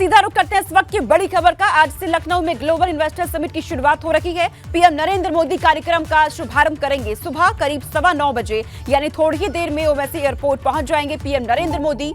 सीधा रुख करते हैं इस वक्त की बड़ी खबर का। आज से लखनऊ में ग्लोबल इन्वेस्टर समिट की शुरुआत हो रही है। पीएम नरेंद्र मोदी कार्यक्रम का शुभारंभ करेंगे सुबह करीब 9:15 बजे, यानी थोड़ी ही देर में ओवैसी एयरपोर्ट पहुंच जाएंगे पीएम नरेंद्र मोदी।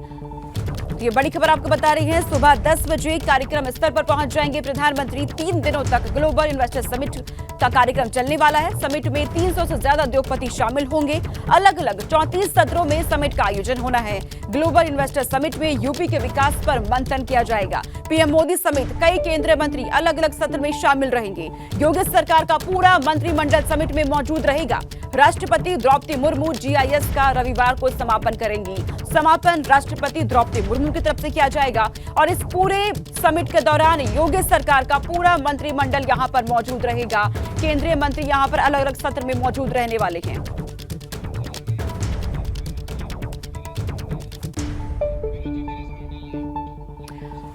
ये बड़ी खबर आपको बता रही है, सुबह 10 बजे कार्यक्रम स्थल पर पहुंच जाएंगे प्रधानमंत्री। 3 दिनों तक ग्लोबल इन्वेस्टर समिट का कार्यक्रम चलने वाला है। समिट में 300 से ज्यादा उद्योगपति शामिल होंगे। अलग अलग 34 सत्रों में समिट का आयोजन होना है। ग्लोबल इन्वेस्टर समिट में यूपी के विकास पर मंथन किया जाएगा। पीएम मोदी समेत कई केंद्रीय मंत्री अलग अलग सत्र में शामिल रहेंगे। योगी सरकार का पूरा मंत्रिमंडल समिट में मौजूद रहेगा। राष्ट्रपति द्रौपदी मुर्मू जीआईएस का रविवार को समापन करेंगी। समापन राष्ट्रपति द्रौपदी मुर्मू की तरफ से किया जाएगा और इस पूरे समिट के दौरान योगी सरकार का पूरा मंत्रिमंडल यहां पर मौजूद रहेगा। केंद्रीय मंत्री यहां पर अलग अलग सत्र में मौजूद रहने वाले हैं।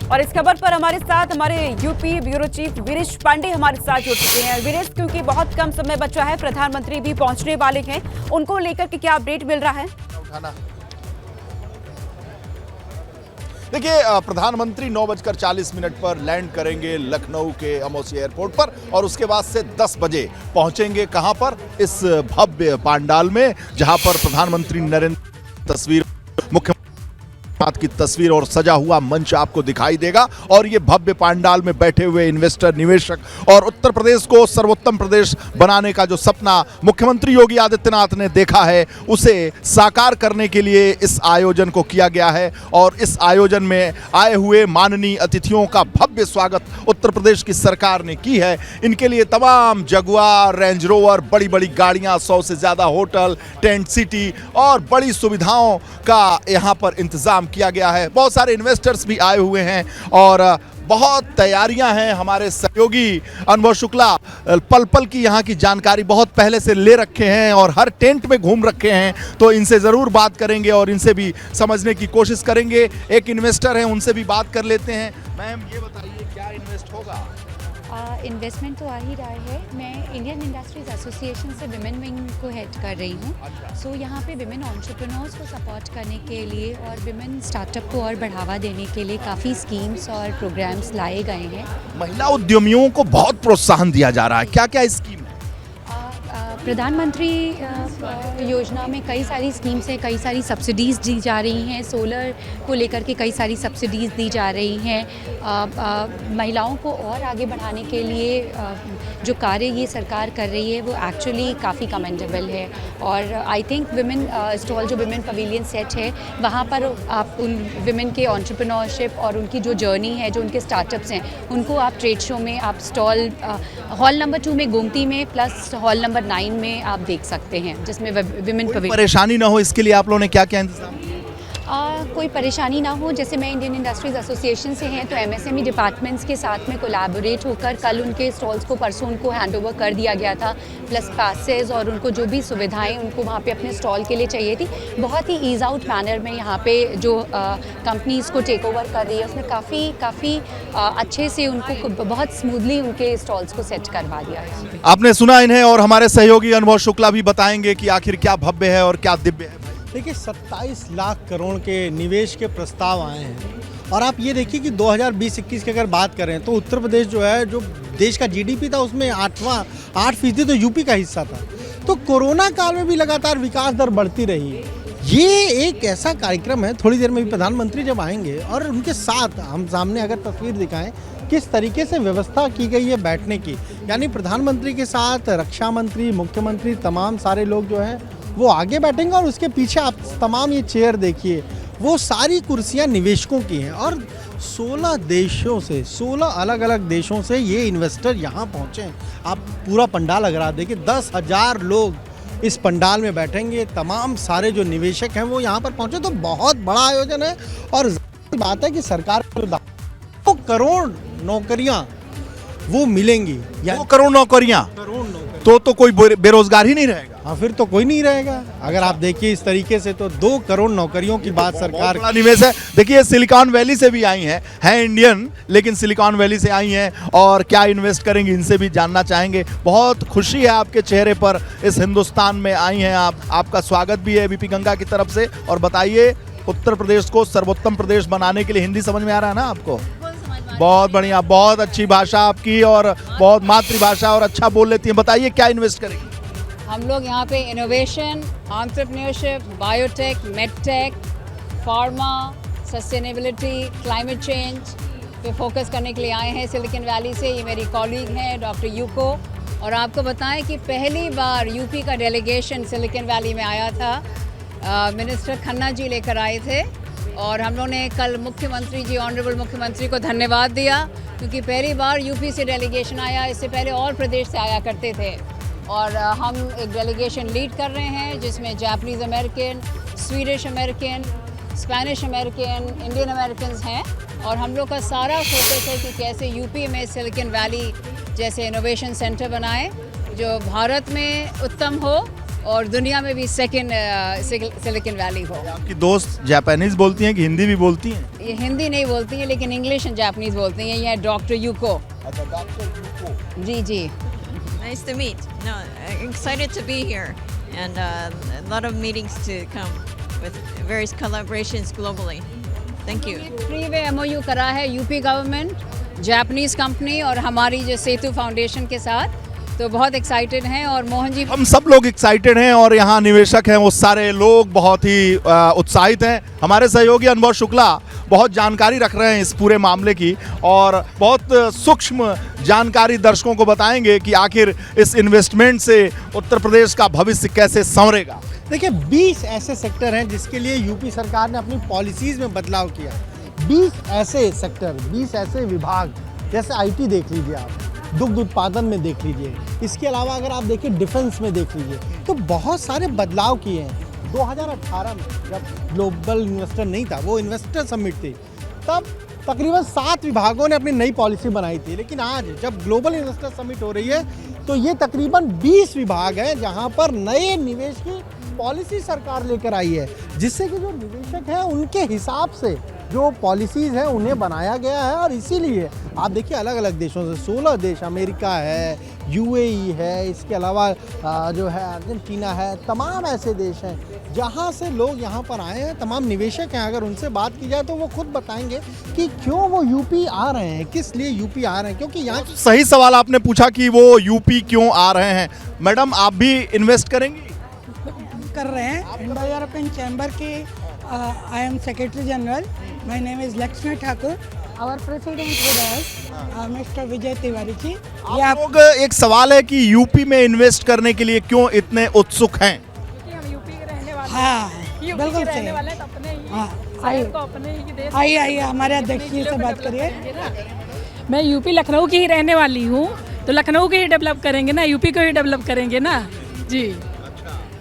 और इस खबर पर हमारे साथ हमारे UP bureau chief Viresh Pandey हमारे साथ जुड़ चुके हैं। वीरेश, क्योंकि बहुत कम समय बचा है, प्रधानमंत्री भी पहुंचने वाले हैं, उनको लेकर के क्या अपडेट मिल रहा है? देखिए, प्रधानमंत्री 9:40 पर लैंड करेंगे लखनऊ के अमौसी एयरपोर्ट पर और उसके बाद से 10 बजे पहुंचेंगे कहां पर? इस भव्य पंडाल में, जहां पर प्रधानमंत्री नरेंद्र तस्वीर, मुख्यमंत्री की तस्वीर और सजा हुआ मंच आपको दिखाई देगा। और ये भव्य पंडाल में बैठे हुए इन्वेस्टर, निवेशक और उत्तर प्रदेश को सर्वोत्तम प्रदेश बनाने का जो सपना मुख्यमंत्री योगी आदित्यनाथ ने देखा है, उसे साकार करने के लिए इस आयोजन को किया गया है। और इस आयोजन में आए हुए माननीय अतिथियों का भव्य स्वागत उत्तर प्रदेश की सरकार ने की है। इनके लिए तमाम जगुआर, रेंज रोवर, बड़ी बड़ी गाड़ियां, 100 से ज़्यादा होटल, टेंट सिटी और बड़ी सुविधाओं का यहाँ पर इंतजाम किया गया है। बहुत सारे इन्वेस्टर्स भी आए हुए हैं और बहुत तैयारियां हैं। हमारे सहयोगी अनुभव शुक्ला पल पल की यहाँ की जानकारी बहुत पहले से ले रखे हैं और हर टेंट में घूम रखे हैं, तो इनसे ज़रूर बात करेंगे और इनसे भी समझने की कोशिश करेंगे। एक इन्वेस्टर हैं, उनसे भी बात कर लेते हैं। मैम, ये बताइए क्या इन्वेस्ट होगा? इन्वेस्टमेंट तो आ ही रहा है। मैं इंडियन इंडस्ट्रीज एसोसिएशन से विमेन विंग को हेड कर रही हूँ। सो यहाँ पे विमेन एंटरप्रेन्योर्स को सपोर्ट करने के लिए और विमेन स्टार्टअप को और बढ़ावा देने के लिए काफ़ी स्कीम्स और प्रोग्राम्स लाए गए हैं। महिला उद्यमियों को बहुत प्रोत्साहन दिया जा रहा है, क्या क्या स्कीम? प्रधानमंत्री योजना में कई सारी स्कीम्स हैं, कई सारी सब्सिडीज़ दी जा रही हैं। सोलर को लेकर के कई सारी सब्सिडीज़ दी जा रही हैं। महिलाओं को और आगे बढ़ाने के लिए जो कार्य ये सरकार कर रही है वो एक्चुअली काफ़ी कमेंडेबल है। और आई थिंक विमेन स्टॉल, जो विमेन पवेलियन सेट है, वहाँ पर आप उन विमेन के एंटरप्रेन्योरशिप और उनकी जो जर्नी है, जो उनके स्टार्टअप्स हैं, उनको आप ट्रेड शो में, आप स्टॉल हॉल नंबर 2 में गोमती में प्लस हॉल नंबर 9 में आप देख सकते हैं, जिसमें विमेन परेशानी ना हो इसके लिए आप लोगों ने क्या क्या इंतजाम किया? कोई परेशानी ना हो, जैसे मैं इंडियन इंडस्ट्रीज एसोसिएशन से हैं, तो एमएसएमई डिपार्टमेंट्स के साथ में कोलैबोरेट होकर कल उनके स्टॉल्स को, परसों उनको हैंडओवर कर दिया गया था, प्लस पासेस और उनको जो भी सुविधाएं उनको वहाँ पे अपने स्टॉल के लिए चाहिए थी, बहुत ही ईज आउट मैनर में यहाँ पे जो कंपनीज़ को टेक ओवर कर रही है उसने काफ़ी अच्छे से उनको बहुत स्मूथली उनके स्टॉल्स को सेट करवा दिया है। आपने सुना इन्हें और हमारे सहयोगी अनुभव शुक्ला भी बताएंगे कि आखिर क्या भव्य है और क्या दिव्य है। देखिए, 27 लाख करोड़ के निवेश के प्रस्ताव आए हैं और आप ये देखिए कि 2020-21 की अगर बात करें तो उत्तर प्रदेश जो है, जो देश का जीडीपी था उसमें 8% तो यूपी का हिस्सा था। तो कोरोना काल में भी लगातार विकास दर बढ़ती रही। ये एक ऐसा कार्यक्रम है, थोड़ी देर में भी प्रधानमंत्री जब आएंगे और उनके साथ हम सामने अगर तस्वीर दिखाएं किस तरीके से व्यवस्था की गई है बैठने की, यानी प्रधानमंत्री के साथ रक्षा मंत्री, मुख्यमंत्री, तमाम सारे लोग जो हैं वो आगे बैठेंगे और उसके पीछे आप तमाम ये चेयर देखिए, वो सारी कुर्सियां निवेशकों की हैं। और 16 देशों से, 16 अलग अलग देशों से ये इन्वेस्टर यहाँ पहुँचे हैं। आप पूरा पंडाल अगर आप देखिए, 10,000 लोग इस पंडाल में बैठेंगे। तमाम सारे जो निवेशक हैं वो यहाँ पर पहुँचे, तो बहुत बड़ा आयोजन है। और बात है कि सरकार को 2 करोड़ नौकरियाँ वो मिलेंगी। 2 करोड़ नौकरियाँ, तो कोई बेरोजगार ही नहीं रहेगा। हाँ, फिर तो कोई नहीं रहेगा। अगर आप देखिए इस तरीके से तो 2 करोड़ नौकरियों की बात सरकार बड़ा निवेश है। देखिए, सिलिकॉन वैली से भी आई हैं इंडियन, लेकिन सिलिकॉन वैली से आई हैं और क्या इन्वेस्ट करेंगे, इनसे भी जानना चाहेंगे। बहुत खुशी है आपके चेहरे पर, इस हिंदुस्तान में आई हैं आप। आपका स्वागत भी है बीपी गंगा की तरफ से। और बताइए, उत्तर प्रदेश को सर्वोत्तम प्रदेश बनाने के लिए, हिंदी समझ में आ रहा है ना आपको? बहुत बढ़िया, बहुत अच्छी भाषा आपकी और बहुत मातृभाषा और अच्छा बोल लेती हैं। बताइए क्या इन्वेस्ट करेंगे? हम लोग यहाँ पे innovation, entrepreneurship, biotech, medtech, pharma, sustainability, climate change पे फोकस करने के लिए आए हैं सिलिकॉन वैली से। ये मेरी कॉलीग हैं डॉक्टर यूको। और आपको बताएं कि पहली बार यूपी का डेलीगेशन सिलिकॉन वैली में आया था। मिनिस्टर खन्ना जी लेकर आए थे और हम लोगों ने कल मुख्यमंत्री जी, ऑनरेबल मुख्यमंत्री को धन्यवाद दिया क्योंकि पहली बार यूपी से डेलीगेशन आया। इससे पहले और प्रदेश से आया करते थे। और हम एक डेलीगेशन लीड कर रहे हैं जिसमें Japanese American, Swedish American, Spanish American, Indian American हैं। और हम लोग का सारा फोकस है कि कैसे यूपी में सिलिकॉन वैली जैसे इनोवेशन सेंटर बनाएं जो भारत में उत्तम हो और दुनिया में भी सेकंड सिलिकॉन वैली हो। आपकी दोस्त जापानीज बोलती हैं कि हिंदी भी बोलती हैं? ये हिंदी नहीं बोलती हैं लेकिन इंग्लिश एंड जापानीज बोलती हैं। ये है डॉक्टर यूको। अच्छा, डॉक्टर यूको। जी जी। Nice to meet. No, excited to be here and a lot of meetings to come with various collaborations globally. Thank you. Free way MOU करा है UP government, Japanese company और हमारी जो सेतु foundation के साथ। तो बहुत एक्साइटेड हैं और मोहन जी हम सब लोग एक्साइटेड हैं और यहाँ निवेशक हैं वो सारे लोग बहुत ही उत्साहित हैं। हमारे सहयोगी अनुभव शुक्ला बहुत जानकारी रख रहे हैं इस पूरे मामले की और बहुत सूक्ष्म जानकारी दर्शकों को बताएंगे कि आखिर इस इन्वेस्टमेंट से उत्तर प्रदेश का भविष्य कैसे संवरेगा। देखिए 20 ऐसे सेक्टर हैं जिसके लिए यूपी सरकार ने अपनी पॉलिसीज़ में बदलाव किया। 20 ऐसे सेक्टर, 20 ऐसे विभाग, जैसे IT देख लीजिए आप, दुग्ध उत्पादन में देख लीजिए, इसके अलावा अगर आप देखिए डिफेंस में देख लीजिए, तो बहुत सारे बदलाव किए हैं। 2018 में जब ग्लोबल इन्वेस्टर नहीं था, वो इन्वेस्टर समिट थी, तब तकरीबन 7 विभागों ने अपनी नई पॉलिसी बनाई थी। लेकिन आज जब ग्लोबल इन्वेस्टर समिट हो रही है तो ये तकरीबन 20 विभाग हैं जहाँ पर नए निवेश की पॉलिसी सरकार लेकर आई है, जिससे कि जो निवेशक हैं उनके हिसाब से जो पॉलिसीज़ हैं उन्हें बनाया गया है। और इसीलिए आप देखिए अलग अलग देशों से 16 देश, अमेरिका है, UAE है, इसके अलावा जो है अर्जेंटीना है, तमाम ऐसे देश हैं जहां से लोग यहां पर आए हैं, तमाम निवेशक हैं। अगर उनसे बात की जाए तो वो खुद बताएंगे कि क्यों वो यूपी आ रहे हैं, किस लिए यूपी आ रहे हैं, क्योंकि यहाँ सही सवाल आपने पूछा कि वो यूपी क्यों आ रहे हैं। मैडम आप भी इन्वेस्ट करेंगी? कर रहे हैं। इंडो यूरोपियन चैम्बर के I am secretary general, my name is Lakshmi Thakur, our president with us mister Vijay Tiwari ji. आप लोग, एक सवाल है कि यूपी में इन्वेस्ट करने के लिए क्यों इतने उत्सुक हैं? हम यूपी के रहने वाले हाँ हैं, बिल्कुल रहने सही। वाले हैं, तो अपने ही हाँ शहर को अपने ही देश आइए आइए हमारे अध्यक्ष जी से बात करिए। मैं यूपी लखनऊ की ही रहने वाली हूँ, तो लखनऊ को ही डेवलप करेंगे ना, यूपी को ही डेवलप करेंगे ना। जी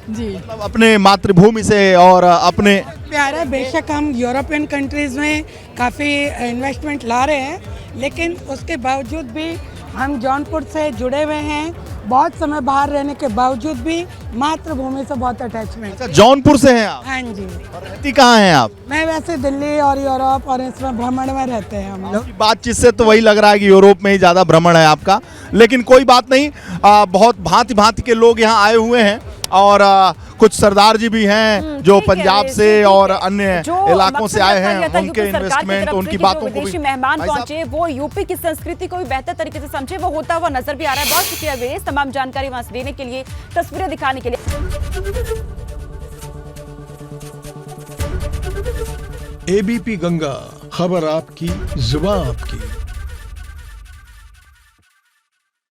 जी, मतलब अपने मातृभूमि से और अपने प्यार है। बेशक हम यूरोपियन कंट्रीज़ में काफ़ी इन्वेस्टमेंट ला रहे हैं, लेकिन उसके बावजूद भी हम जौनपुर से जुड़े हुए हैं। बहुत समय बाहर रहने के बावजूद भी मातृभूमि से बहुत अटैचमेंट। अच्छा, जौनपुर से हैं आप? हाँ जी। और रहती कहाँ हैं आप? मैं वैसे दिल्ली और यूरोप और इसमें भ्रमण में रहते हैं हम लोग। आपकी बातचीत से तो वही लग रहा है कि यूरोप में ही ज़्यादा भ्रमण है आपका, लेकिन कोई बात नहीं। बहुत भांति भांति के लोग यहाँ आए हुए हैं और कुछ सरदार जी भी हैं जो पंजाब से और अन्य इलाकों से आए हैं। उनके इन्वेस्टमेंट, उनकी बातों को विदेशी भी मेहमान भाई साहब, पहुंचे, वो यूपी की संस्कृति को भी बेहतर तरीके से समझे, वो होता हुआ नजर भी आ रहा है। बहुत शुक्रिया वेश, तमाम जानकारी वहां से देने के लिए, तस्वीरें दिखाने के लिए। ABP गंगा, खबर आपकी, जुबान आपकी।